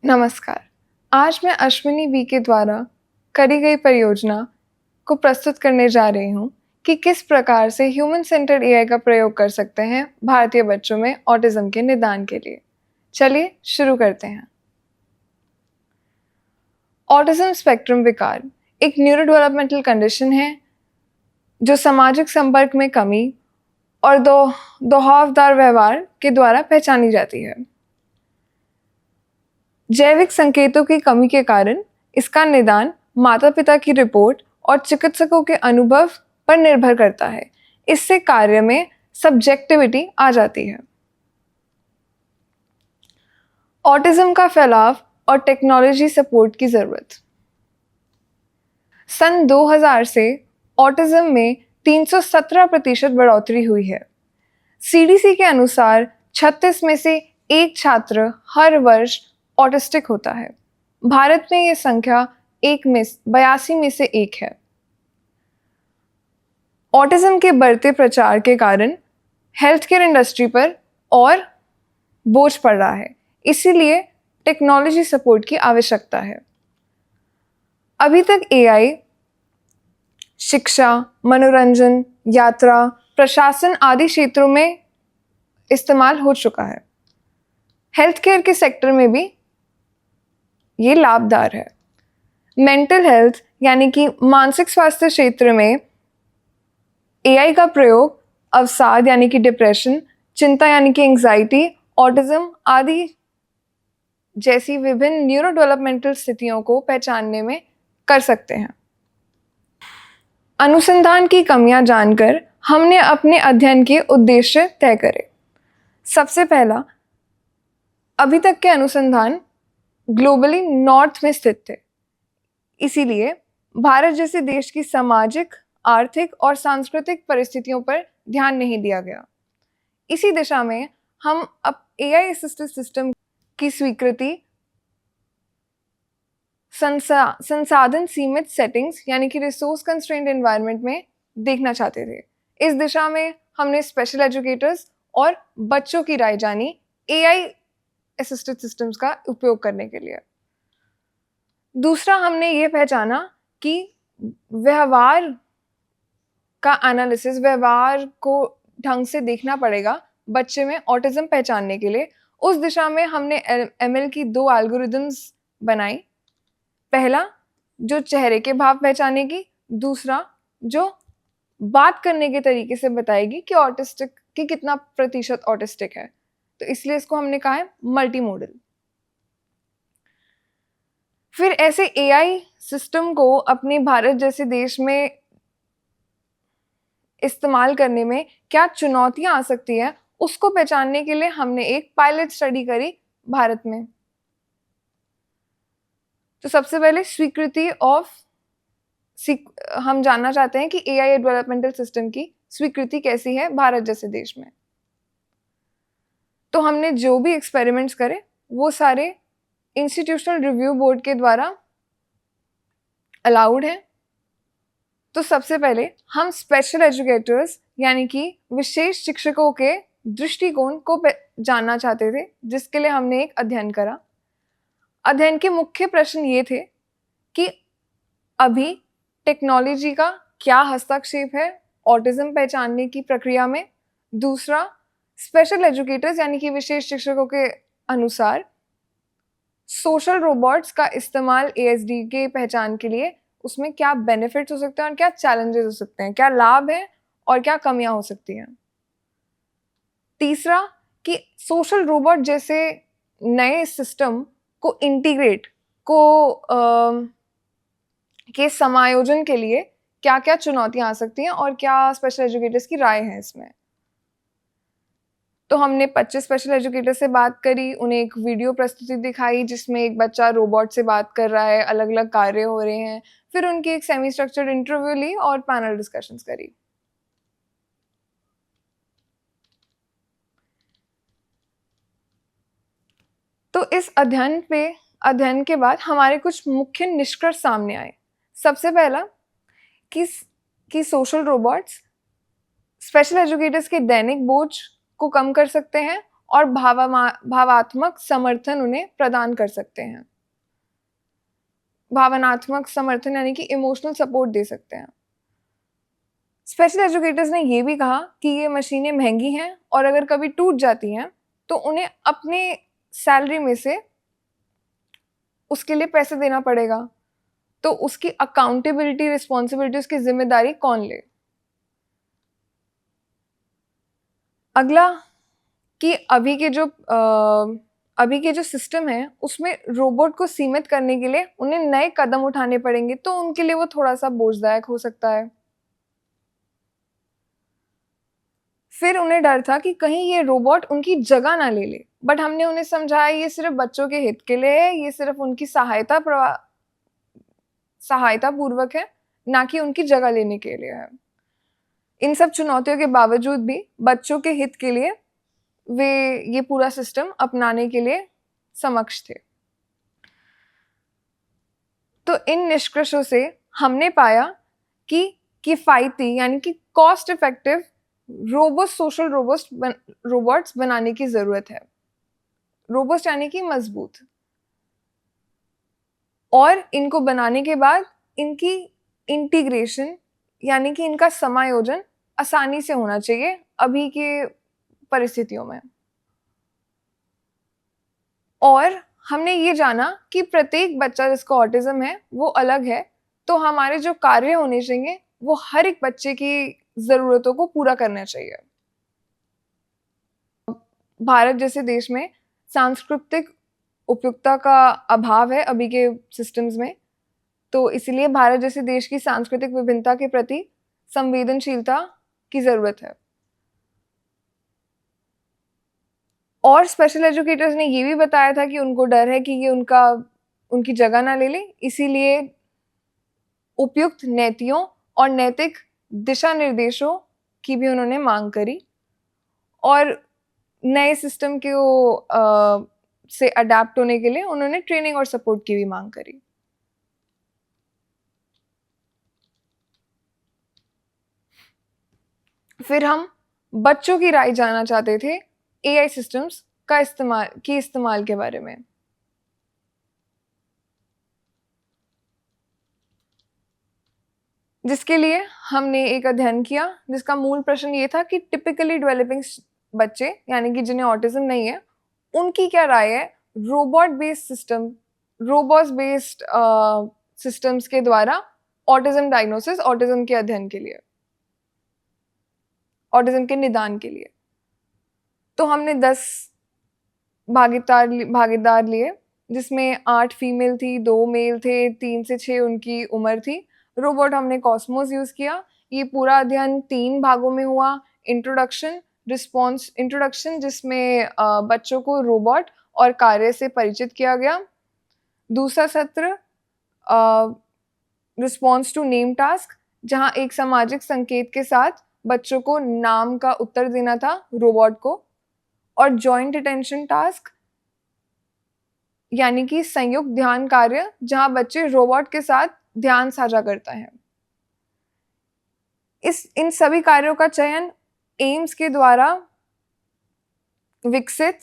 नमस्कार। आज मैं अश्विनी बी के द्वारा करी गई परियोजना को प्रस्तुत करने जा रही हूँ कि किस प्रकार से ह्यूमन सेंटर्ड एआई का प्रयोग कर सकते हैं भारतीय बच्चों में ऑटिज्म के निदान के लिए। चलिए शुरू करते हैं। ऑटिज्म स्पेक्ट्रम विकार एक न्यूरो डेवलपमेंटल कंडीशन है जो सामाजिक संपर्क में कमी और दोहरावदार व्यवहार के द्वारा पहचानी जाती है। जैविक संकेतों की कमी के कारण इसका निदान माता-पिता की रिपोर्ट और चिकित्सकों के अनुभव पर निर्भर करता है। इससे कार्य में सब्जेक्टिविटी आ जाती है। ऑटिज्म का फैलाव और टेक्नोलॉजी सपोर्ट की जरूरत। सन 2000 से ऑटिज्म में 317% बढ़ोतरी हुई है। सीडीसी के अनुसार 36 में से एक छात्र हर वर्ष ऑटिस्टिक होता है। भारत में यह संख्या 82 में से एक है। ऑटिज्म के बढ़ते प्रचार के कारण हेल्थ केयर इंडस्ट्री पर और बोझ पड़ रहा है, इसीलिए टेक्नोलॉजी सपोर्ट की आवश्यकता है। अभी तक एआई शिक्षा, मनोरंजन, यात्रा, प्रशासन आदि क्षेत्रों में इस्तेमाल हो चुका है। हेल्थ केयर के सेक्टर में भी ये लाभदार है। मेंटल हेल्थ यानी कि मानसिक स्वास्थ्य क्षेत्र में एआई का प्रयोग अवसाद यानी कि डिप्रेशन, चिंता यानी कि एंजाइटी, ऑटिज्म आदि जैसी विभिन्न न्यूरो डेवलपमेंटल स्थितियों को पहचानने में कर सकते हैं। अनुसंधान की कमियां जानकर हमने अपने अध्ययन के उद्देश्य तय करे। सबसे पहला, अभी तक के अनुसंधान ग्लोबली नॉर्थ में स्थित थे, इसीलिए भारत जैसे देश की सामाजिक, आर्थिक और सांस्कृतिक परिस्थितियों पर ध्यान नहीं दिया गया। इसी दिशा में हम अब एआई असिस्टेड सिस्टम की स्वीकृति संसाधन सीमित सेटिंग्स यानी कि रिसोर्स कंस्ट्रेंट एनवायरनमेंट में देखना चाहते थे। इस दिशा में हमने स्पेशल एजुकेटर्स और बच्चों की राय जानी एआई असिस्टेड सिस्टम्स का उपयोग करने के लिए। दूसरा, हमने ये पहचाना कि व्यवहार का एनालिसिस, व्यवहार को ढंग से देखना पड़ेगा बच्चे में ऑटिज्म पहचानने के लिए। उस दिशा में हमने एमएल की 2 एल्गोरिदम्स बनाई। पहला, जो चेहरे के भाव पहचानेगी, दूसरा जो बात करने के तरीके से बताएगी कि ऑटिस्टिक की कितना प्रतिशत ऑटिस्टिक है। तो इसलिए इसको हमने कहा है मल्टी मॉडल। फिर ऐसे एआई सिस्टम को अपने भारत जैसे देश में इस्तेमाल करने में क्या चुनौतियां आ सकती है, उसको पहचानने के लिए हमने एक पायलट स्टडी करी भारत में। तो सबसे पहले हम जानना चाहते हैं कि एआई डेवलपमेंटल सिस्टम की स्वीकृति कैसी है भारत जैसे देश में। तो हमने जो भी एक्सपेरिमेंट्स करे वो सारे इंस्टीट्यूशनल रिव्यू बोर्ड के द्वारा अलाउड है। तो सबसे पहले हम स्पेशल एजुकेटर्स यानी कि विशेष शिक्षकों के दृष्टिकोण को जानना चाहते थे, जिसके लिए हमने एक अध्ययन करा। अध्ययन के मुख्य प्रश्न ये थे कि अभी टेक्नोलॉजी का क्या हस्तक्षेप है ऑटिज्म पहचानने की प्रक्रिया में। दूसरा, स्पेशल एजुकेटर्स यानी कि विशेष शिक्षकों के अनुसार सोशल रोबोट्स का इस्तेमाल एएसडी के पहचान के लिए उसमें क्या बेनिफिट्स हो सकते हैं और क्या चैलेंजेस हो सकते हैं, क्या लाभ है और क्या कमियां हो सकती हैं। तीसरा, कि सोशल रोबोट जैसे नए सिस्टम को इंटीग्रेट के समायोजन के लिए क्या क्या चुनौतियां आ सकती हैं और क्या स्पेशल एजुकेटर्स की राय है इसमें। तो हमने 25 स्पेशल एजुकेटर से बात करी, उन्हें एक वीडियो प्रस्तुति दिखाई जिसमें एक बच्चा रोबोट से बात कर रहा है, अलग अलग कार्य हो रहे हैं। फिर उनकी एक सेमी स्ट्रक्चर्ड इंटरव्यू ली और पैनल डिस्कशंस करी। तो इस अध्ययन के बाद हमारे कुछ मुख्य निष्कर्ष सामने आए। सबसे पहला कि सोशल रोबोट्स स्पेशल एजुकेटर्स के दैनिक बोझ को कम कर सकते हैं और भावात्मक समर्थन उन्हें प्रदान कर सकते हैं। भावनात्मक समर्थन यानी कि इमोशनल सपोर्ट दे सकते हैं। स्पेशल एजुकेटर्स ने ये भी कहा कि ये मशीनें महंगी हैं और अगर कभी टूट जाती हैं तो उन्हें अपने सैलरी में से उसके लिए पैसे देना पड़ेगा, तो उसकी अकाउंटेबिलिटी, रिस्पॉन्सिबिलिटी, उसकी जिम्मेदारी कौन ले। अगला कि अभी के जो सिस्टम है उसमें रोबोट को सीमित करने के लिए उन्हें नए कदम उठाने पड़ेंगे, तो उनके लिए वो थोड़ा सा बोझदायक हो सकता है। फिर उन्हें डर था कि कहीं ये रोबोट उनकी जगह ना ले ले, बट हमने उन्हें समझाया ये सिर्फ बच्चों के हित के लिए है, ये सिर्फ उनकी सहायता पूर्वक है, ना कि उनकी जगह लेने के लिए है। इन सब चुनौतियों के बावजूद भी बच्चों के हित के लिए वे ये पूरा सिस्टम अपनाने के लिए समक्ष थे। तो इन निष्कर्षों से हमने पाया कि किफायती यानी कि कॉस्ट इफेक्टिव सोशल रोबोट्स बनाने की जरूरत है। रोबोस्ट यानी कि मजबूत, और इनको बनाने के बाद इनकी इंटीग्रेशन यानी कि इनका समायोजन आसानी से होना चाहिए अभी के परिस्थितियों में। और हमने ये जाना कि प्रत्येक बच्चा जिसको ऑटिज्म है वो अलग है, तो हमारे जो कार्य होने चाहिए वो हर एक बच्चे की जरूरतों को पूरा करना चाहिए। भारत जैसे देश में सांस्कृतिक उपयुक्तता का अभाव है अभी के सिस्टम्स में, तो इसलिए भारत जैसे देश की सांस्कृतिक विभिन्नता के प्रति संवेदनशीलता की जरूरत है। और स्पेशल एजुकेटर्स ने ये भी बताया था कि उनको डर है कि ये उनकी जगह ना ले ले, इसीलिए उपयुक्त नीतियों और नैतिक दिशा निर्देशों की भी उन्होंने मांग करी, और नए सिस्टम के से अडेप्ट होने के लिए उन्होंने ट्रेनिंग और सपोर्ट की भी मांग करी। फिर हम बच्चों की राय जानना चाहते थे एआई सिस्टम्स का इस्तेमाल के बारे में। जिसके लिए हमने एक अध्ययन किया जिसका मूल प्रश्न ये था कि टिपिकली डेवलपिंग बच्चे यानी कि जिन्हें ऑटिज्म नहीं है उनकी क्या राय है रोबोट बेस्ड सिस्टम्स के द्वारा ऑटिज्म डायग्नोसिस, ऑटिज्म के अध्ययन के लिए, ऑटिज्म के निदान के लिए। तो हमने 10 भागीदार लिए जिसमें 8 फीमेल थी, 2 मेल थे, 3 से 6 उनकी उम्र थी। रोबोट हमने कॉस्मोस यूज किया। ये पूरा अध्ययन 3 भागों में हुआ। इंट्रोडक्शन जिसमें बच्चों को रोबोट और कार्य से परिचित किया गया। दूसरा सत्र रिस्पॉन्स टू नेम टास्क, जहां एक सामाजिक संकेत के साथ बच्चों को नाम का उत्तर देना था रोबोट को। और जॉइंट अटेंशन टास्क यानी कि संयुक्त ध्यान कार्य, जहां बच्चे रोबोट के साथ ध्यान साझा करता है। इन सभी कार्यों का चयन एम्स के द्वारा विकसित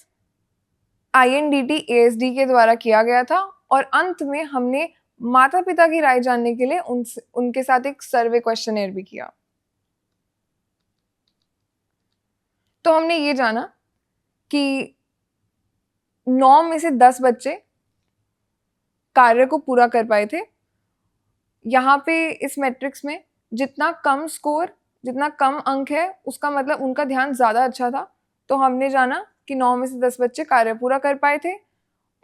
INDT ASD के द्वारा किया गया था। और अंत में हमने माता पिता की राय जानने के लिए उनके साथ एक सर्वे क्वेश्चनेयर भी किया। तो हमने ये जाना कि 9 में से 10 बच्चे कार्य को पूरा कर पाए थे। यहाँ पे इस मैट्रिक्स में जितना कम अंक है उसका मतलब उनका ध्यान ज़्यादा अच्छा था। तो हमने जाना कि 9 में से 10 बच्चे कार्य पूरा कर पाए थे।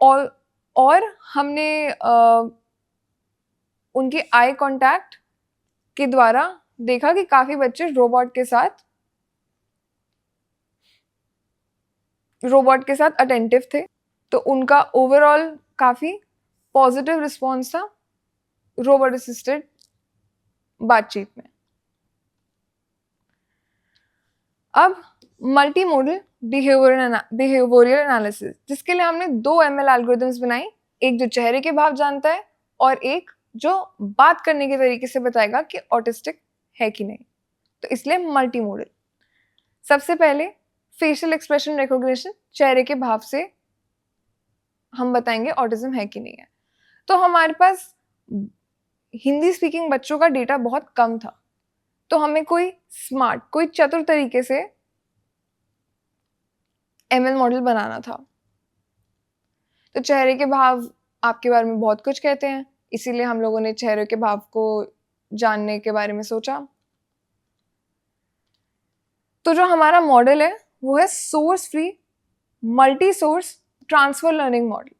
और हमने उनके आई कांटेक्ट के द्वारा देखा कि काफ़ी बच्चे रोबोट के साथ अटेंटिव थे। तो उनका ओवरऑल काफ़ी पॉजिटिव रिस्पॉन्स था रोबोट असिस्टेड बातचीत में। अब मल्टी मॉडल बिहेवियरल एनालिसिस, जिसके लिए हमने 2 ML एल्गोरिथम्स बनाई, एक जो चेहरे के भाव जानता है और एक जो बात करने के तरीके से बताएगा कि ऑटिस्टिक है कि नहीं। तो इसलिए मल्टी मॉडल। सबसे पहले फेशियल एक्सप्रेशन रिकॉग्निशन, चेहरे के भाव से हम बताएंगे ऑटिज्म है कि नहीं है। तो हमारे पास हिंदी स्पीकिंग बच्चों का डेटा बहुत कम था, तो हमें कोई स्मार्ट, कोई चतुर तरीके से एमएल मॉडल बनाना था। तो चेहरे के भाव आपके बारे में बहुत कुछ कहते हैं, इसीलिए हम लोगों ने चेहरे के भाव को जानने के बारे में सोचा। तो जो हमारा मॉडल है वो है source free multi source transfer learning model.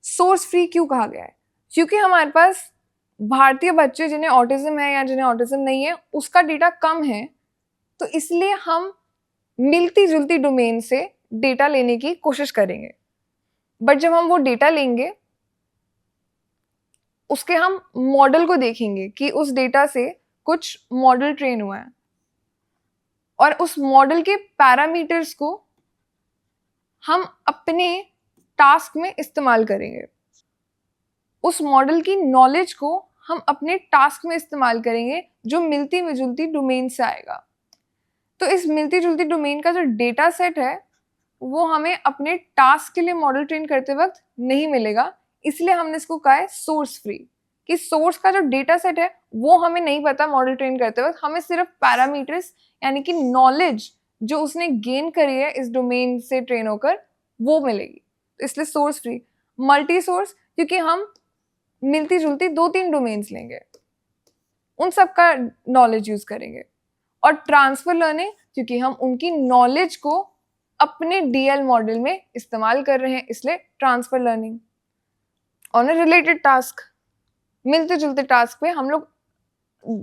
Source free क्यों कहा गया है? क्योंकि हमारे पास भारतीय बच्चे जिन्हें ऑटिज्म है या जिन्हें ऑटिज्म नहीं है उसका डेटा कम है, तो इसलिए हम मिलती जुलती डोमेन से डेटा लेने की कोशिश करेंगे। बट जब हम वो डेटा लेंगे उसके हम मॉडल को देखेंगे कि उस डेटा से कुछ मॉडल ट्रेन हुआ है और उस मॉडल के पैरामीटर्स को हम अपने टास्क में इस्तेमाल करेंगे। उस मॉडल की नॉलेज को हम अपने टास्क में इस्तेमाल करेंगे जो मिलती जुलती डोमेन से आएगा। तो इस मिलती जुलती डोमेन का जो डेटा सेट है वो हमें अपने टास्क के लिए मॉडल ट्रेन करते वक्त नहीं मिलेगा, इसलिए हमने इसको कहा है सोर्स फ्री, कि सोर्स का जो डेटा सेट है वो हमें नहीं पता मॉडल ट्रेन करते वक्त, हमें सिर्फ पैरामीटर्स यानी कि नॉलेज जो उसने गेन करी है इस डोमेन से ट्रेन होकर वो मिलेगी। तो इसलिए सोर्स फ्री। मल्टी सोर्स क्योंकि हम मिलती जुलती 2-3 डोमेन्स लेंगे, उन सब का नॉलेज यूज करेंगे। और ट्रांसफर लर्निंग क्योंकि हम उनकी नॉलेज को अपने डीएल मॉडल में इस्तेमाल कर रहे हैं, इसलिए transfer learning. On a related task, मिलते जुलते टास्क पे हम लोग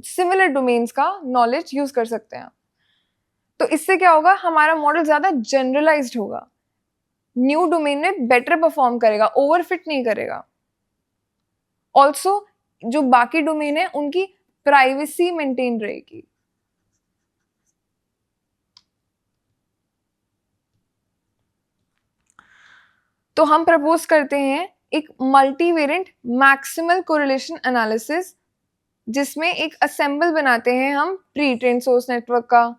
सिमिलर डोमेन्स का नॉलेज यूज कर सकते हैं। तो इससे क्या होगा, हमारा मॉडल ज्यादा जनरलाइज्ड होगा, न्यू डोमेन में बेटर परफॉर्म करेगा, ओवरफिट नहीं करेगा। ऑल्सो जो बाकी डोमेन है उनकी प्राइवेसी मेंटेन रहेगी। तो हम प्रपोज करते हैं एक मल्टीवेरिएंट मैक्सिमल कोरिलेशन एनालिसिस, जिसमें एक असेंबल बनाते हैं हम प्री ट्रेन सोर्स नेटवर्क का।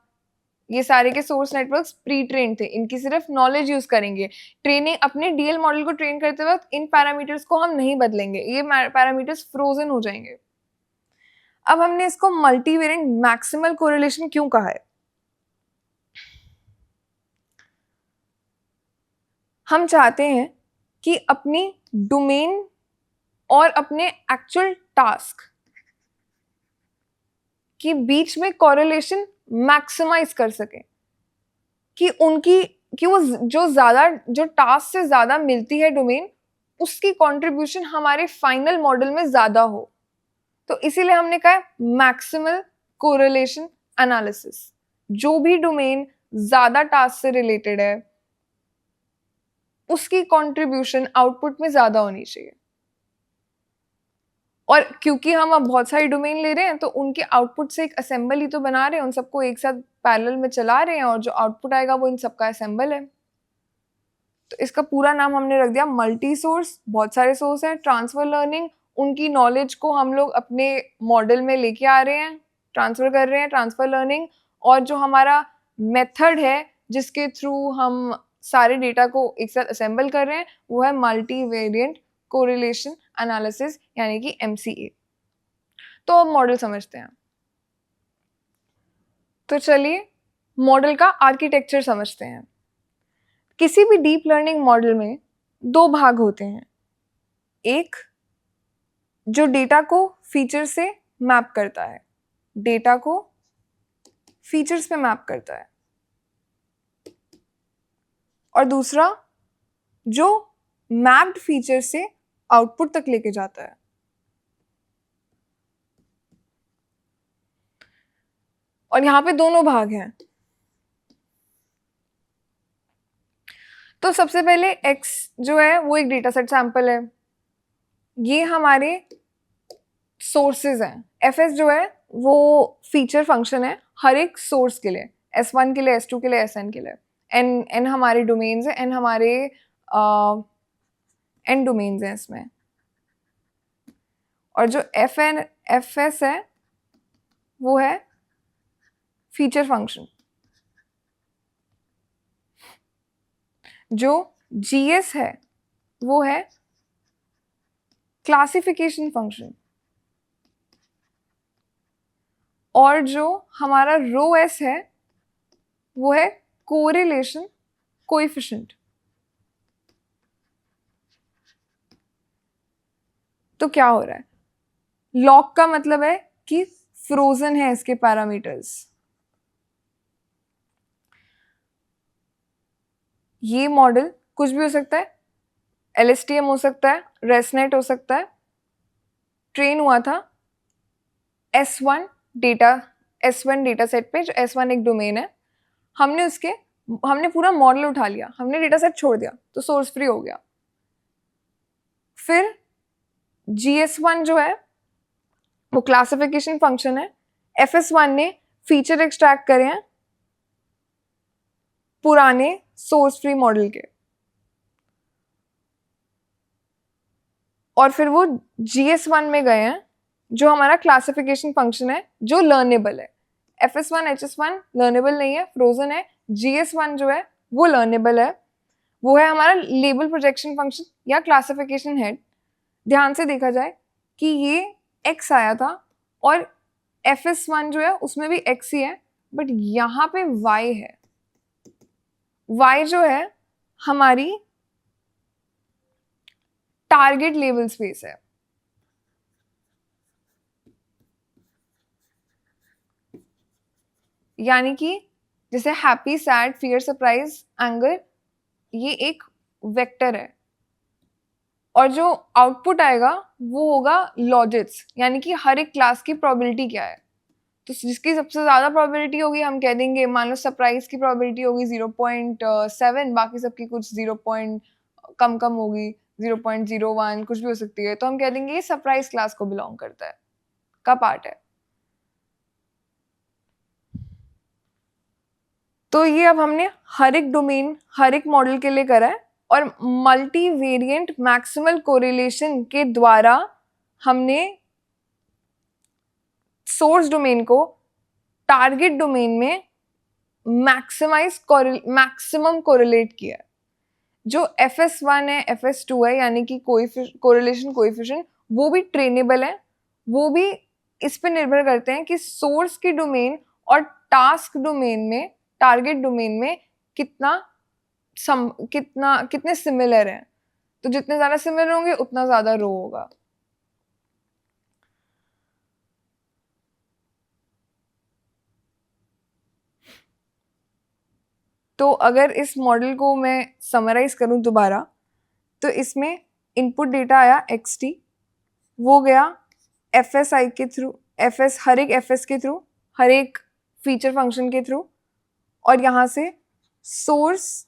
ये सारे के सोर्स नेटवर्क्स प्री ट्रेन थे, इनकी सिर्फ नॉलेज यूज करेंगे। ट्रेनिंग अपने डीएल मॉडल को ट्रेन करते वक्त इन पैरामीटर्स को हम नहीं बदलेंगे, ये पैरामीटर्स फ्रोजन हो जाएंगे। अब हमने इसको मल्टीवेरिएंट मैक्सिमल कोरिलेशन क्यों कहा है? हम चाहते हैं कि अपनी डोमेन और अपने एक्चुअल टास्क के बीच में कोरिलेशन मैक्सिमाइज कर सकें, कि वो जो टास्क से ज्यादा मिलती है डोमेन, उसकी कंट्रीब्यूशन हमारे फाइनल मॉडल में ज्यादा हो। तो इसीलिए हमने कहा मैक्सिमल कोरिलेशन एनालिसिस। जो भी डोमेन ज्यादा टास्क से रिलेटेड है उसकी कंट्रीब्यूशन आउटपुट में ज्यादा होनी चाहिए। और क्योंकि हम अब बहुत सारी डोमेन ले रहे हैं तो उनके आउटपुट से एक असेंबल ही तो बना रहे हैं, उन सबको एक साथ पैरेलल में चला रहे हैं और जो आउटपुट आएगा वो इन सबका असेंबल है। तो इसका पूरा नाम हमने रख दिया मल्टी सोर्स। बहुत सारे सोर्स हैं। ट्रांसफर लर्निंग, उनकी नॉलेज को हम लोग अपने मॉडल में लेके आ रहे हैं, ट्रांसफर कर रहे हैं, ट्रांसफर लर्निंग। और जो हमारा मेथड है जिसके थ्रू हम सारे डेटा को एक साथ असेंबल कर रहे हैं वो है मल्टीवेरिएंट कोरिलेशन एनालिसिस यानी कि MCA। तो अब मॉडल समझते हैं। तो चलिए मॉडल का आर्किटेक्चर समझते हैं। किसी भी डीप लर्निंग मॉडल में 2 भाग होते हैं। एक जो डेटा को फीचर से मैप करता है, डेटा को फीचर्स पे मैप करता है, और दूसरा जो मैप्ड फीचर से आउटपुट तक लेके जाता है। और यहां पे दोनों भाग हैं। तो सबसे पहले X जो है वो एक डेटा सेट सैंपल है, ये हमारे सोर्सेज हैं। FS जो है वो फीचर फंक्शन है हर एक सोर्स के लिए, S1 के लिए, S2 के लिए, SN के लिए। N हमारे डोमेन्स हैं, N हमारे N डोमेन्स हैं इसमें। और जो FS है वो है फीचर फंक्शन। जो GS है वो है क्लासिफिकेशन फंक्शन, और जो हमारा रो एस है वो है कोरिलेशन कोएफिशिएंट। तो क्या हो रहा है, लॉग का मतलब है कि फ्रोजन है इसके पैरामीटर्स। ये मॉडल कुछ भी हो सकता है, LSTM हो सकता है, रेसनेट हो सकता है। ट्रेन हुआ था S1 डेटा सेट पे, जो S1 एक डोमेन है। हमने पूरा मॉडल उठा लिया, हमने डेटा सेट छोड़ दिया तो सोर्स फ्री हो गया। फिर GS1 जो है वो क्लासिफिकेशन फंक्शन है। FS1 ने फीचर एक्सट्रैक्ट करे हैं पुराने सोर्स फ्री मॉडल के, और फिर वो GS1 में गए हैं जो हमारा क्लासिफिकेशन फंक्शन है, जो लर्नेबल है। FS1 HS1 लर्नेबल नहीं है, फ्रोजन है। GS1 जो है वो लर्नेबल है, वो है हमारा लेबल प्रोजेक्शन फंक्शन या क्लासिफिकेशन हेड। ध्यान से देखा जाए कि ये x आया था और FS1 जो है उसमें भी x ही है, बट यहाँ पे y है। y जो है हमारी टारगेट लेबल स्पेस है। यानी कि जैसे happy, sad, fear, surprise, anger, ये एक वेक्टर है, और जो आउटपुट आएगा वो होगा लॉजिट्स, यानी कि हर एक क्लास की प्रोबेबिलिटी क्या है। तो जिसकी सबसे ज्यादा प्रोबेबिलिटी होगी हम कह देंगे, मान लो सरप्राइज की प्रोबेबिलिटी होगी 0.7, बाकी सबकी कुछ 0. कम कम होगी 0.01, कुछ भी हो सकती है, तो हम कह देंगे ये सरप्राइज क्लास को बिलोंग करता है, का पार्ट है। तो ये अब हमने हर एक डोमेन हर एक मॉडल के लिए करा है, और मल्टी वेरिएंट मैक्सिमल कोरिलेशन के द्वारा हमने सोर्स डोमेन को टारगेट डोमेन में मैक्सिमम कोरिलेट किया है। जो FS1 है, FS2 है, यानी कि कोरिलेशन कोएफिशिएंट, वो भी ट्रेनेबल है। वो भी इस पे निर्भर करते हैं कि सोर्स की डोमेन और टास्क डोमेन में, टारगेट डोमेन में कितने सिमिलर हैं। तो जितने ज्यादा सिमिलर होंगे उतना ज्यादा रो होगा। तो अगर इस मॉडल को मैं समराइज करूं दोबारा, तो इसमें इनपुट डेटा आया XT, वो गया FSI के थ्रू, हर एक FS के थ्रू, हर एक फीचर फंक्शन के थ्रू, और यहाँ से सोर्स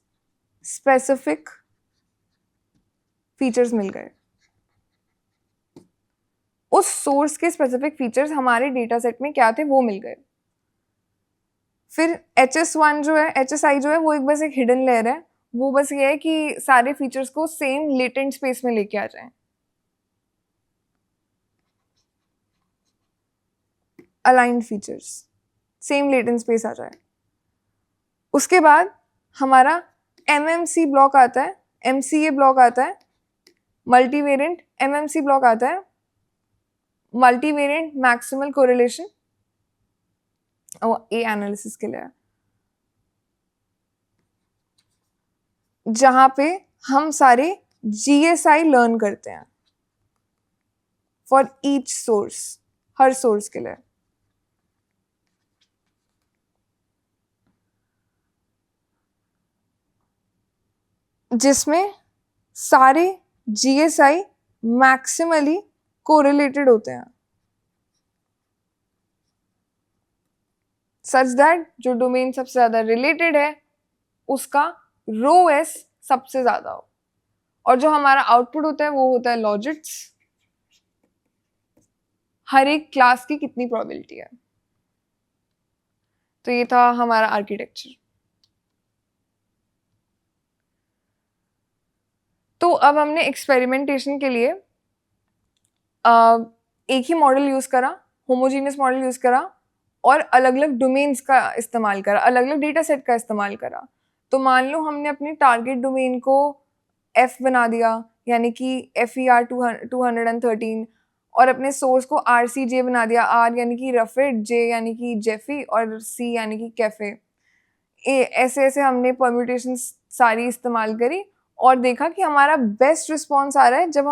स्पेसिफिक फीचर्स मिल गए। उस सोर्स के स्पेसिफिक फीचर्स हमारे डेटा सेट में क्या थे वो मिल गए। फिर HS1 जो है, HSI जो है, वो एक बस एक हिडन लेयर है। वो बस ये है कि सारे फीचर्स को सेम लेटेंट स्पेस में लेके आ जाएं, aligned features same latent space आ जाए। उसके बाद हमारा MMC ब्लॉक आता है, MCA ब्लॉक आता है, मल्टीवेरिएंट MMC ब्लॉक आता है, मल्टीवेरिएंट मैक्सिमल कोरिलेशन, और ए एनालिसिस के लिए, जहां पे हम सारे GSI लर्न करते हैं for each source, her source के लिए। जिसमें सारे GSI मैक्सिमली कोरिलेटेड होते हैं, सच दैट जो डोमेन सबसे ज्यादा रिलेटेड है उसका रो एस सबसे ज्यादा हो, और जो हमारा आउटपुट होता है वो होता है लॉजिट्स, हर एक क्लास की कितनी प्रोबेबिलिटी है। तो ये था हमारा आर्किटेक्चर। तो अब हमने एक्सपेरिमेंटेशन के लिए एक ही मॉडल यूज करा, होमोजीनियस मॉडल यूज करा, और अलग अलग डोमेन्स का इस्तेमाल करा, अलग अलग डेटा सेट का इस्तेमाल करा। तो मान लो हमने अपनी टारगेट डोमेन को F बना दिया, यानी कि FER 213, और अपने सोर्स को RCJ बना दिया, R यानी कि रफिड, J यानी कि जेफी, और C यानी कि कैफे। ऐसे ऐसे हमने परम्यूटेशन सारी इस्तेमाल करी और देखा कि हमारा बेस्ट रिस्पॉन्स आ रहा है जब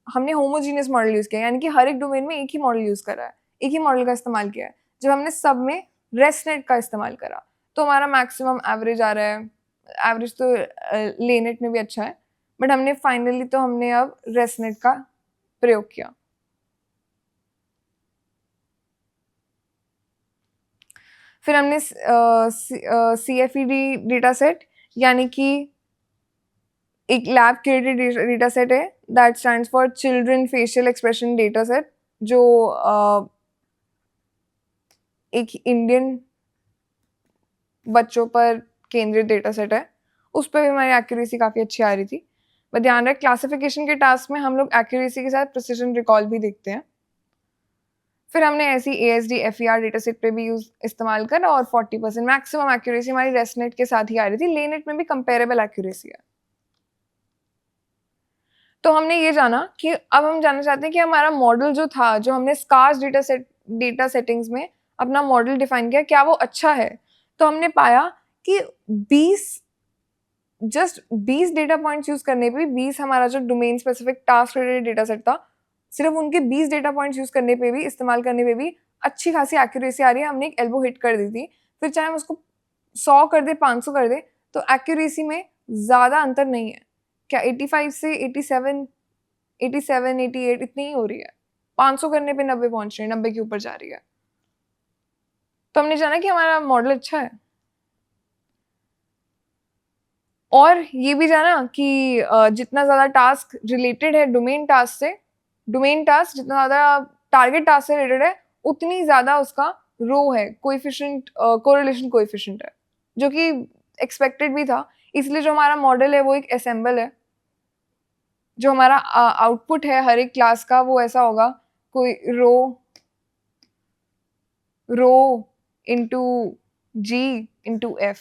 हमने होमोजीनियस मॉडल यूज़ किया, यानी कि हर एक डोमेन में एक ही मॉडल यूज़ करा है, एक ही मॉडल का इस्तेमाल किया है। जब हमने सब में रेस्टनेट का इस्तेमाल करा तो हमारा मैक्सिमम एवरेज आ रहा है। एवरेज तो लेनेट में भी अच्छा है, बट हमने फाइनली तो हमने अब रेस्टनेट का प्रयोग किया। फिर हमने CFED डेटा सेट, यानी कि एक लैब क्रिएटेड डेटा सेट है, that stands for children facial expression data set, जो एक इंडियन बच्चों पर केंद्रित डेटा सेट है। उस पर भी हमारी एक्यूरेसी काफ़ी अच्छी आ रही थी। बट ध्यान रहे, क्लासिफिकेशन के टास्क में हम लोग एक्यूरेसी के साथ प्रिसिजन रिकॉल भी देखते हैं। फिर हमने ऐसी ASD FER डेटा सेट पे भी इस्तेमाल करा और 40% मैक्सिमम एक्यूरेसी हमारी रेस्टनेट के साथ ही आ रही थी। लेनेट में भी कंपेरेबल एक्यूरेसी है। तो हमने ये जाना कि अब हम जानना चाहते हैं कि हमारा मॉडल जो था, जो हमने स्कार्स डेटा सेटिंग्स में अपना मॉडल डिफाइन किया, क्या वो अच्छा है। तो हमने पाया कि 20 डेटा पॉइंट्स यूज करने पे, 20 हमारा जो domain specific task related data set था, सिर्फ उनके 20 डेटा पॉइंट्स यूज करने पे भी, इस्तेमाल करने पे भी अच्छी खासी एक्यूरेसी आ रही है। हमने एक एल्बो हिट कर दी थी। फिर चाहे हम उसको 100 कर दे, 500 कर दे, तो एक्यूरेसी में ज़्यादा अंतर नहीं है। क्या 85 से 87, 88 इतनी ही हो रही है। 500 करने पे 90 पहुंच रही है, 90 के ऊपर जा रही है। तो हमने जाना कि हमारा मॉडल अच्छा है। और ये भी जाना कि जितना ज़्यादा टास्क रिलेटेड है डोमेन टास्क से, डोमेन टास्क जितना ज़्यादा टारगेट टास्क से रिलेटेड है, उतनी ज़्यादा उसका रो है, कोएफिशिएंट, कोरिलेशन कोएफिशिएंट है, जो कि एक्सपेक्टेड भी था। इसलिए जो हमारा मॉडल है वो एक असेंबल है। जो हमारा आउटपुट है हर एक क्लास का, वो ऐसा होगा, कोई rho into G into F,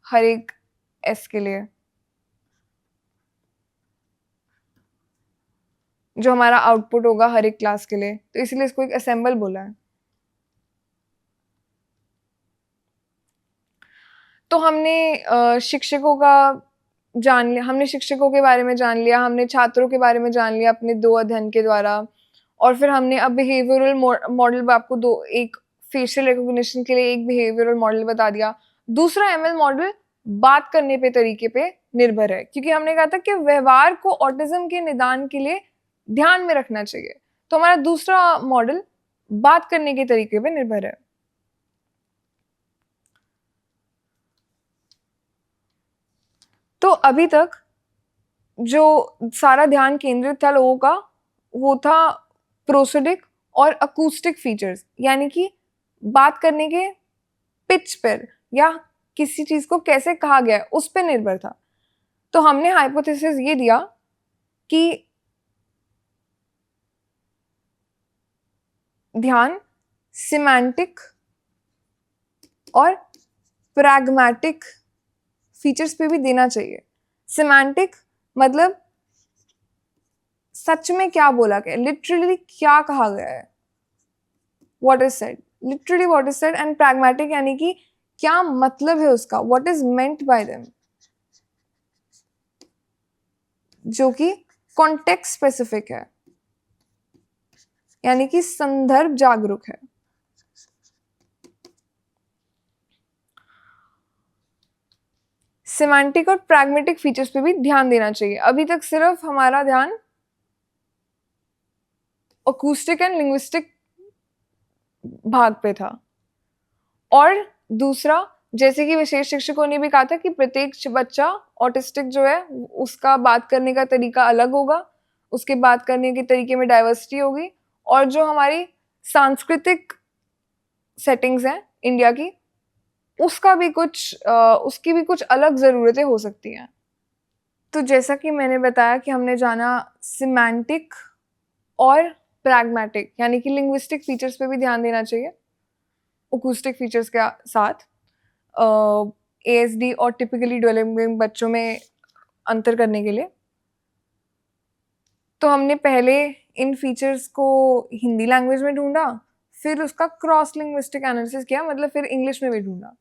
हर एक S के लिए, जो हमारा आउटपुट होगा हर एक क्लास के लिए। तो इसीलिए इसको एक असेंबल बोला है। तो हमने शिक्षकों का जान लिया, हमने शिक्षकों के बारे में जान लिया, हमने छात्रों के बारे में जान लिया अपने 2 अध्ययन के द्वारा। और फिर हमने अब बिहेवियरल मॉडल आपको एक फेशियल रिकॉग्निशन के लिए एक बिहेवियरल मॉडल बता दिया। दूसरा ML मॉडल बात करने पे तरीके पे निर्भर है, क्योंकि हमने कहा था कि व्यवहार को ऑटिज्म के निदान के लिए ध्यान में रखना चाहिए। तो हमारा दूसरा मॉडल बात करने के तरीके पे निर्भर है। तो अभी तक जो सारा ध्यान केंद्रित था लोगों का, वो था प्रोसोडिक और अकूस्टिक फीचर्स, यानी कि बात करने के पिच पर या किसी चीज को कैसे कहा गया है उस पर निर्भर था। तो हमने हाइपोथेसिस ये दिया कि ध्यान सिमेंटिक और प्रैग्मेटिक फीचर्स पे भी देना चाहिए। सिमेंटिक मतलब सच में क्या बोला गया, लिटरली क्या कहा गया है, what is said, literally what is said. And pragmatic यानी कि क्या मतलब है उसका, what is meant by them, जो कि कॉन्टेक्स्ट स्पेसिफिक है, यानी कि संदर्भ जागरूक है। सिमेंटिक और प्रैग्मेटिक फीचर्स पे भी ध्यान देना चाहिए। अभी तक सिर्फ हमारा ध्यान अकूस्टिक एंड लिंग्विस्टिक भाग पे था। और दूसरा, जैसे कि विशेष शिक्षकों ने भी कहा था कि प्रत्येक बच्चा ऑटिस्टिक जो है उसका बात करने का तरीका अलग होगा, उसके बात करने के तरीके में डाइवर्सिटी होगी, और जो हमारी सांस्कृतिक सेटिंग्स हैं इंडिया की, उसकी भी कुछ अलग ज़रूरतें हो सकती हैं। तो जैसा कि मैंने बताया कि हमने जाना सिमेंटिक और प्रैग्मेटिक, यानी कि लिंग्विस्टिक फीचर्स पे भी ध्यान देना चाहिए अकूस्टिक फीचर्स के साथ। ASD और टिपिकली डेवलपिंग बच्चों में अंतर करने के लिए। तो हमने पहले इन फीचर्स को हिंदी लैंग्वेज में ढूंढा, फिर उसका क्रॉस लिंग्विस्टिक एनालिसिस किया, मतलब फिर इंग्लिश में भी ढूंढा।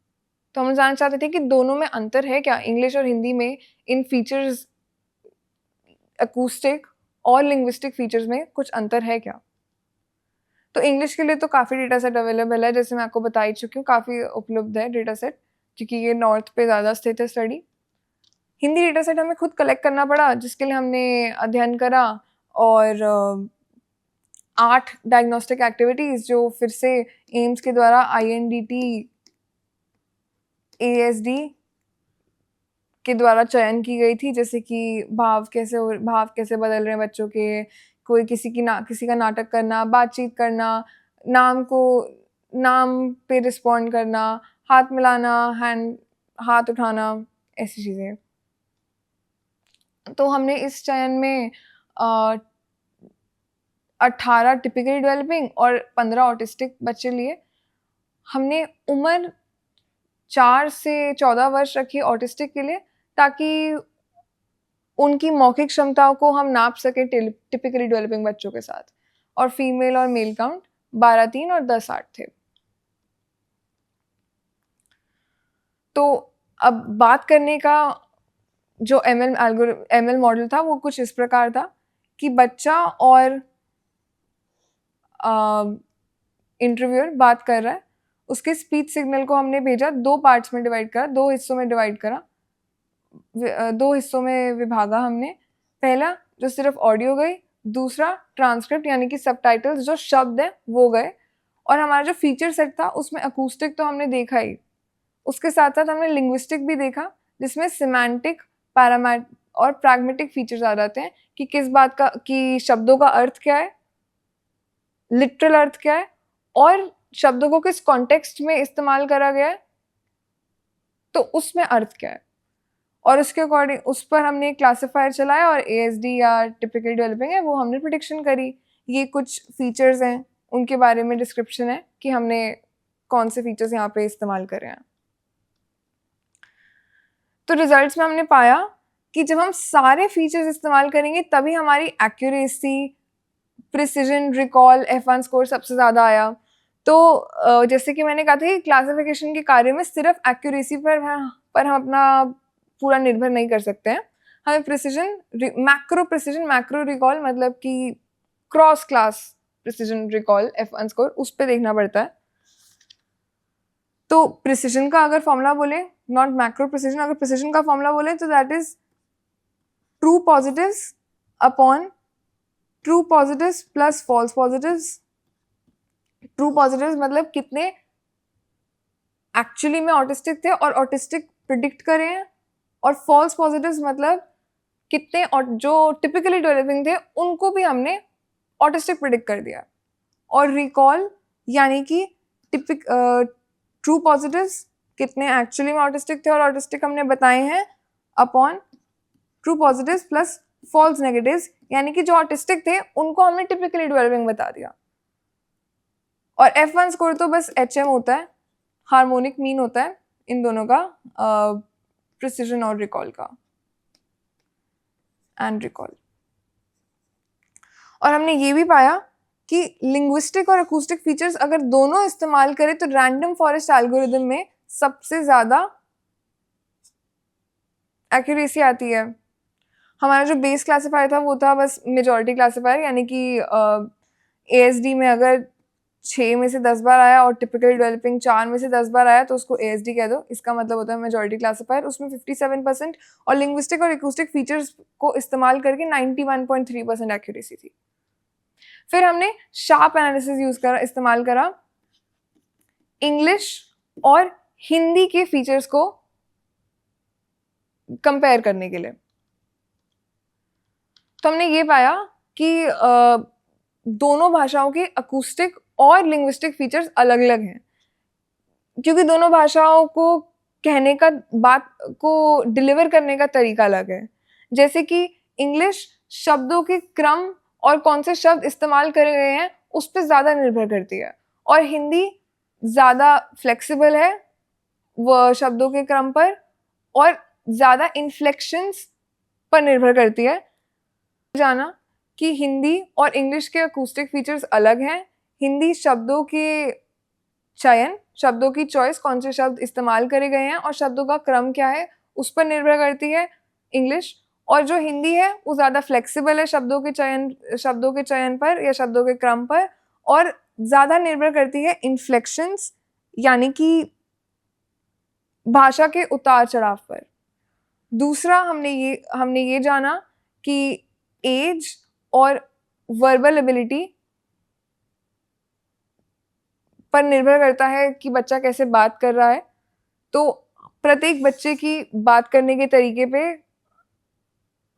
तो हम जानना चाहते थे कि दोनों में अंतर है क्या, इंग्लिश और हिंदी में इन फीचर्स, अकूस्टिक और लिंग्विस्टिक फीचर्स में कुछ अंतर है क्या। तो इंग्लिश के लिए तो काफ़ी डेटा सेट अवेलेबल है, जैसे मैं आपको बता ही चुकी हूँ, काफ़ी उपलब्ध है डेटा सेट, क्योंकि ये नॉर्थ पे ज़्यादा स्थित है स्टडी। हिंदी डेटा सेट हमें खुद कलेक्ट करना पड़ा, जिसके लिए हमने अध्ययन करा, और 8 डायग्नोस्टिक एक्टिविटीज़ जो फिर से एम्स के द्वारा INDT ASD के द्वारा चयन की गई थी, जैसे कि भाव कैसे बदल रहे हैं बच्चों के, कोई किसी का नाटक करना, बातचीत करना, नाम पे रिस्पॉन्ड करना, हाथ मिलाना, हाथ उठाना, ऐसी चीज़ें। तो हमने इस चयन में 18 टिपिकली डेवलपिंग और 15 ऑटिस्टिक बच्चे लिए। हमने उम्र 4 से 14 वर्ष रखी ऑटिस्टिक के लिए, ताकि उनकी मौखिक क्षमताओं को हम नाप सकें टिपिकली डेवलपिंग बच्चों के साथ। और फीमेल और मेल काउंट 12, 3 और 10, 8 थे। तो अब बात करने का जो ML मॉडल था वो कुछ इस प्रकार था कि बच्चा और इंटरव्यूअर बात कर रहा है, उसके स्पीच सिग्नल को हमने भेजा, 2 पार्ट्स में डिवाइड करा, 2 हिस्सों में डिवाइड करा, 2 हिस्सों में विभागा हमने। पहला जो सिर्फ ऑडियो गई, दूसरा ट्रांसक्रिप्ट यानी कि सबटाइटल्स, जो शब्द है वो गए। और हमारा जो फीचर सेट था उसमें अकूस्टिक तो हमने देखा ही, उसके साथ साथ हमने लिंग्विस्टिक भी देखा, जिसमें सिमेंटिक, पैरामेट और प्रैग्मेटिक फीचर्स आ जाते हैं कि किस बात का, कि शब्दों का अर्थ क्या है, लिटरल अर्थ क्या है, और शब्दों को किस कॉन्टेक्स्ट में इस्तेमाल करा गया है, तो उसमें अर्थ क्या है। और उसके अकॉर्डिंग उस पर हमने एक क्लासिफायर चलाया, और ASD या टिपिकल डेवलपिंग है वो हमने प्रिडिक्शन करी। ये कुछ फीचर्स हैं, उनके बारे में डिस्क्रिप्शन है कि हमने कौन से फीचर्स यहाँ पे इस्तेमाल करे हैं। तो रिजल्ट्स में हमने पाया कि जब हम सारे फीचर्स इस्तेमाल करेंगे तभी हमारी accuracy, precision, recall, F1 score सबसे ज़्यादा आया। तो जैसे कि मैंने कहा था कि क्लासिफिकेशन के कार्य में सिर्फ एक्यूरेसी पर हम अपना पूरा निर्भर नहीं कर सकते हैं, हमें प्रिसिजन, मैक्रो रिकॉल, मतलब कि cross class precision recall, F1 score, उस पर देखना पड़ता है। तो प्रिसिजन का अगर फॉर्मूला बोले, नॉट मैक्रो प्रिसिजन, अगर प्रिसिजन का फॉर्मूला बोले तो that is true positives upon true positives plus false positives. True positives मतलब कितने एक्चुअली में ऑटिस्टिक थे और ऑटिस्टिक प्रिडिक्ट करे हैं, और फॉल्स पॉजिटिव्स मतलब कितने जो टिपिकली डेवलपिंग थे उनको भी हमने ऑटिस्टिक प्रिडिक्ट कर दिया। और रिकॉल यानी कि ट्रू पॉजिटिव्स कितने एक्चुअली में ऑटिस्टिक थे और ऑटिस्टिक हमने बताए हैं, upon true positives plus false negatives, यानी कि जो ऑटिस्टिक थे उनको हमने टिपिकली डेवलपिंग बता दिया। और F1 स्कोर तो बस HM होता है, हार्मोनिक मीन होता है इन दोनों का, प्रिसिजन और रिकॉल का, एंड रिकॉल। और हमने ये भी पाया कि लिंग्विस्टिक और अकूस्टिक फीचर्स अगर दोनों इस्तेमाल करें तो रैंडम फॉरेस्ट एल्गोरिदम में सबसे ज़्यादा एक्यूरेसी आती है। हमारा जो बेस क्लासिफायर था वो था बस मेजॉरिटी क्लासिफायर, यानी कि ASD में अगर 6 में से 10 बार आया और टिपिकल डेवलपिंग 4 में से 10 बार आया तो उसको ASD कह दो, इसका मतलब होता है मेजॉरिटी क्लासिफायर। उसमें 57% और लिंग्विस्टिक और एकूस्टिक फीचर्स को इस्तेमाल करके 91.3% एक्यूरेसी थी। फिर हमने शार्प एनालिसिस इस्तेमाल करा इंग्लिश और हिंदी के फीचर्स को कंपेयर करने के लिए। तो हमने ये पाया कि दोनों भाषाओं के अकूस्टिक और लिंग्विस्टिक फीचर्स अलग अलग हैं, क्योंकि दोनों भाषाओं को कहने का, बात को डिलीवर करने का तरीका अलग है। जैसे कि इंग्लिश शब्दों के क्रम और कौन से शब्द इस्तेमाल करे गए हैं उस पर ज़्यादा निर्भर करती है, और हिंदी ज़्यादा फ्लेक्सिबल है वो शब्दों के क्रम पर और ज़्यादा इन्फ्लेक्शंस पर निर्भर करती है। जाना कि हिंदी और इंग्लिश के अकूस्टिक फीचर्स अलग हैं। हिंदी शब्दों के चयन, शब्दों की चॉइस, कौन से शब्द इस्तेमाल करे गए हैं और शब्दों का क्रम क्या है, उस पर निर्भर करती है इंग्लिश। और जो हिंदी है वो ज़्यादा फ्लेक्सिबल है शब्दों के चयन पर या शब्दों के क्रम पर, और ज़्यादा निर्भर करती है इन्फ्लेक्शंस यानी कि भाषा के उतार चढ़ाव पर। दूसरा हमने ये जाना कि एज और वर्बल एबिलिटी पर निर्भर करता है कि बच्चा कैसे बात कर रहा है। तो प्रत्येक बच्चे की बात करने के तरीके पे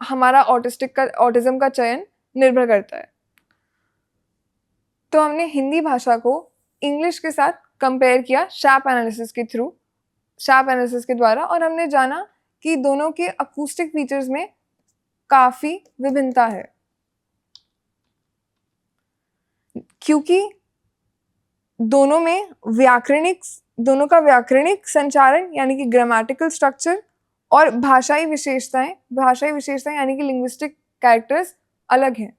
हमारा ऑटिज्म का चयन निर्भर करता है। तो हमने हिंदी भाषा को इंग्लिश के साथ कंपेयर किया शैप एनालिसिस के द्वारा, और हमने जाना कि दोनों के अकूस्टिक फीचर्स में काफी विभिन्नता है, क्योंकि दोनों का व्याकरणिक संचारण यानी कि ग्रामेटिकल स्ट्रक्चर और भाषाई विशेषताएं यानी कि लिंग्विस्टिक कैरेक्टर्स अलग हैं।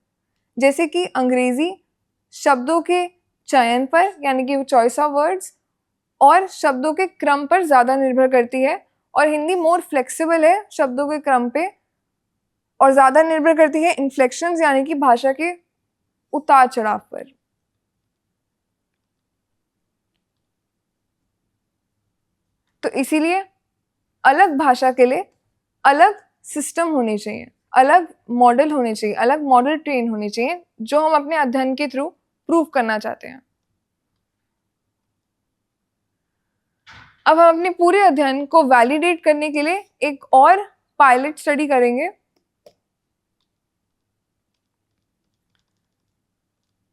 जैसे कि अंग्रेजी शब्दों के चयन पर यानी कि चॉइस ऑफ वर्ड्स और शब्दों के क्रम पर ज़्यादा निर्भर करती है, और हिंदी मोर फ्लेक्सिबल है शब्दों के क्रम पे और ज़्यादा निर्भर करती है इन्फ्लेक्शंस यानी कि भाषा के उतार चढ़ाव पर। तो इसीलिए अलग भाषा के लिए अलग सिस्टम होने चाहिए, अलग मॉडल होने चाहिए, अलग मॉडल ट्रेन होने चाहिए, जो हम अपने अध्ययन के थ्रू प्रूव करना चाहते हैं। अब हम अपने पूरे अध्ययन को वैलिडेट करने के लिए एक और पायलट स्टडी करेंगे,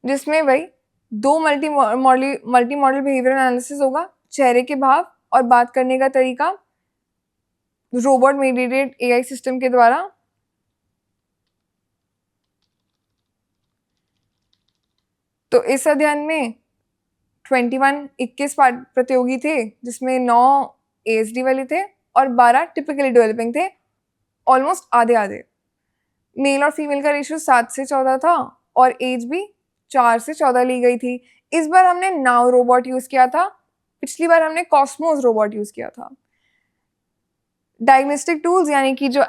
जिसमें वही दो मल्टी मॉडल बिहेवियर एनालिसिस होगा। चेहरे के भाव और बात करने का तरीका रोबोट मेडिएटेड एआई सिस्टम के द्वारा। तो इस अध्ययन में 21 प्रतियोगी थे, जिसमें 9 एएसडी वाले थे और 12 टिपिकली डेवलपिंग थे, ऑलमोस्ट आधे आधे। मेल और फीमेल का रेशियो 7 से 14 था और एज भी 4 से 14 ली गई थी। इस बार हमने नाउ रोबोट यूज किया था, पिछली बार हमने कॉस्मोस रोबोट यूज किया था। डायग्नोस्टिक टूल्स यानी कि जो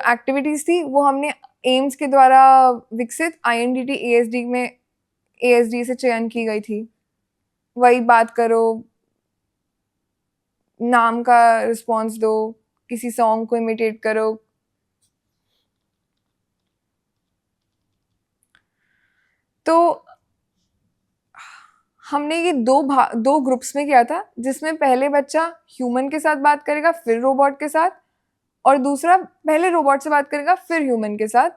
एक्टिविटीज थी वो हमने एम्स के द्वारा विकसित आईएनडीटी एएसडी से चयन की गई थी। वही बात करो, नाम का रिस्पॉन्स दो, किसी सॉन्ग को इमिटेट करो। तो हमने ये दो ग्रुप्स में किया था, जिसमें पहले बच्चा ह्यूमन के साथ बात करेगा फिर रोबोट के साथ, और दूसरा पहले रोबोट से बात करेगा फिर ह्यूमन के साथ,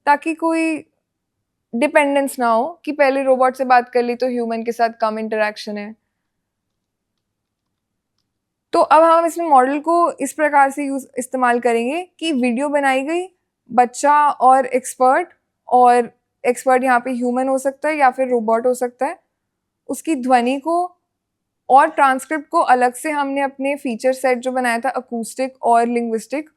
ताकि कोई डिपेंडेंस ना हो कि पहले रोबोट से बात कर ली तो ह्यूमन के साथ कम इंटरेक्शन है। तो अब हम इसमें मॉडल को इस प्रकार से इस्तेमाल करेंगे कि वीडियो बनाई गई, बच्चा और एक्सपर्ट यहाँ पे ह्यूमन हो सकता है या फिर रोबोट हो सकता है, उसकी ध्वनि को और ट्रांसक्रिप्ट को अलग से हमने अपने फीचर सेट जो बनाया था अकूस्टिक और लिंग्विस्टिक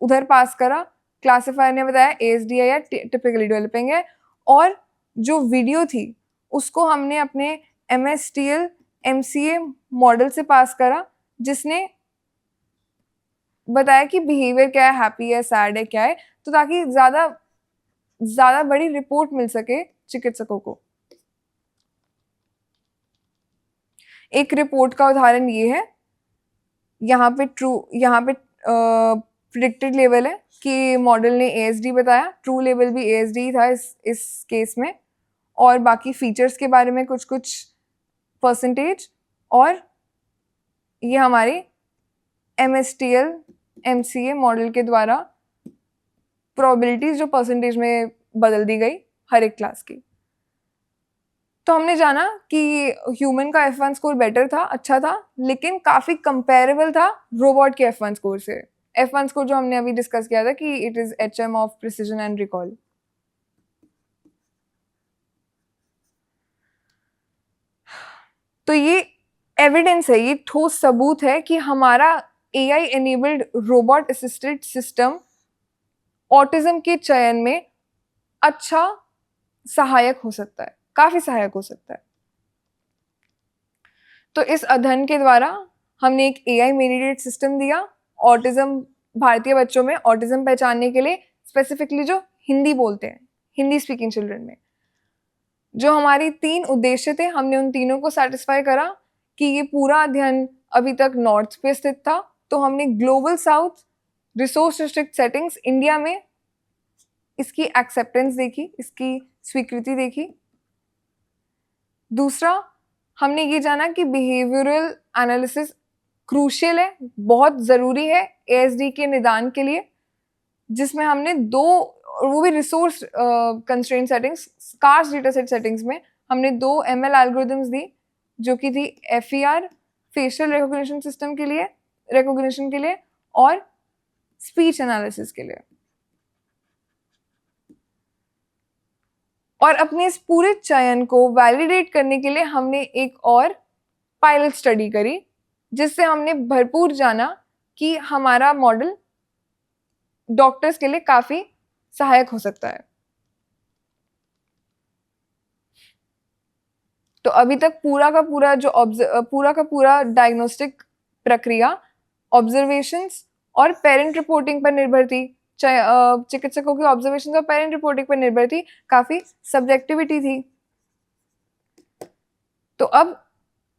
उधर पास करा। क्लासिफायर ने बताया एएसडी है या टिपिकली डेवलपिंग है, और जो वीडियो थी उसको हमने अपने एमएसटीएल एमसीए मॉडल से पास करा, जिसने बताया कि बिहेवियर क्या है, हैप्पी है, सैड है, क्या है, तो ताकि ज़्यादा बड़ी रिपोर्ट मिल सके चिकित्सकों को। एक रिपोर्ट का उदाहरण ये है, यहाँ पे प्रिडिक्टेड लेवल है कि मॉडल ने एएसडी बताया, ट्रू लेवल भी एएसडी था इस केस में, और बाकी फीचर्स के बारे में कुछ परसेंटेज, और ये हमारे एमएसटीएल एमसीए मॉडल के द्वारा प्रोबेबिलिटीज जो परसेंटेज में बदल दी गई हर एक क्लास की। तो हमने जाना कि ह्यूमन का F1 स्कोर बेटर था, अच्छा था, लेकिन काफ़ी कंपेरेबल था रोबोट के F1 स्कोर से। F1 स्कोर जो हमने अभी डिस्कस किया था कि it is HM of precision and recall. तो ये एविडेंस है, ये ठोस सबूत है कि हमारा AI enabled robot assisted system autism के चयन में अच्छा सहायक हो सकता है, काफी सहायक हो सकता है। तो इस अध्ययन के द्वारा हमने एक AI मेडिटेड सिस्टम दिया ऑटिज्म, भारतीय बच्चों में ऑटिज्म पहचानने के लिए, स्पेसिफिकली जो हिंदी बोलते हैं, हिंदी स्पीकिंग चिल्ड्रन में। जो हमारी 3 उद्देश्य थे, हमने उन तीनों को सेटिस्फाई करा कि ये पूरा अध्ययन अभी तक नॉर्थ पे स्थित था, तो हमने global south resource restrict settings India में इसकी एक्सेप्टेंस देखी, इसकी स्वीकृति देखी। दूसरा, हमने ये जाना कि बिहेवियरल एनालिसिस क्रूशियल है, बहुत ज़रूरी है ASD के निदान के लिए, जिसमें हमने 2, वो भी resource constraint settings, scarce data set settings में हमने 2 ML एल्गोरिथम्स दी, जो कि थी FER फेशियल रिकॉग्निशन सिस्टम के लिए, रिकॉग्निशन के लिए, और स्पीच एनालिसिस के लिए। और अपने इस पूरे चयन को वैलिडेट करने के लिए हमने एक और पायलट स्टडी करी, जिससे हमने भरपूर जाना कि हमारा मॉडल डॉक्टर्स के लिए काफी सहायक हो सकता है। तो अभी तक पूरा का पूरा डायग्नोस्टिक प्रक्रिया ऑब्जर्वेशंस और पेरेंट रिपोर्टिंग पर निर्भर थी, चिकित्सकों की ऑब्जर्वेशन और पेरेंट रिपोर्टिंग पर निर्भर थी, काफी सब्जेक्टिविटी थी। तो अब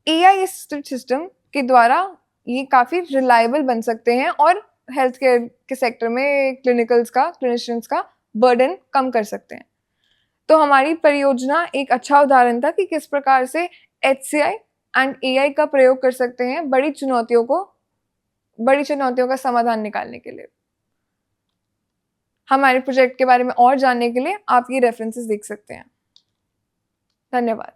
AI असिस्टेड सिस्टम के द्वारा ये काफी रिलायबल बन सकते हैं और हेल्थ केयर के सेक्टर में क्लिनिशियंस का बर्डन कम कर सकते हैं। तो हमारी परियोजना एक अच्छा उदाहरण था कि किस प्रकार से HCI एंड AI का प्रयोग कर सकते हैं बड़ी चुनौतियों का समाधान निकालने के लिए। हमारे प्रोजेक्ट के बारे में और जानने के लिए आप ये रेफरेंसेस देख सकते हैं। धन्यवाद।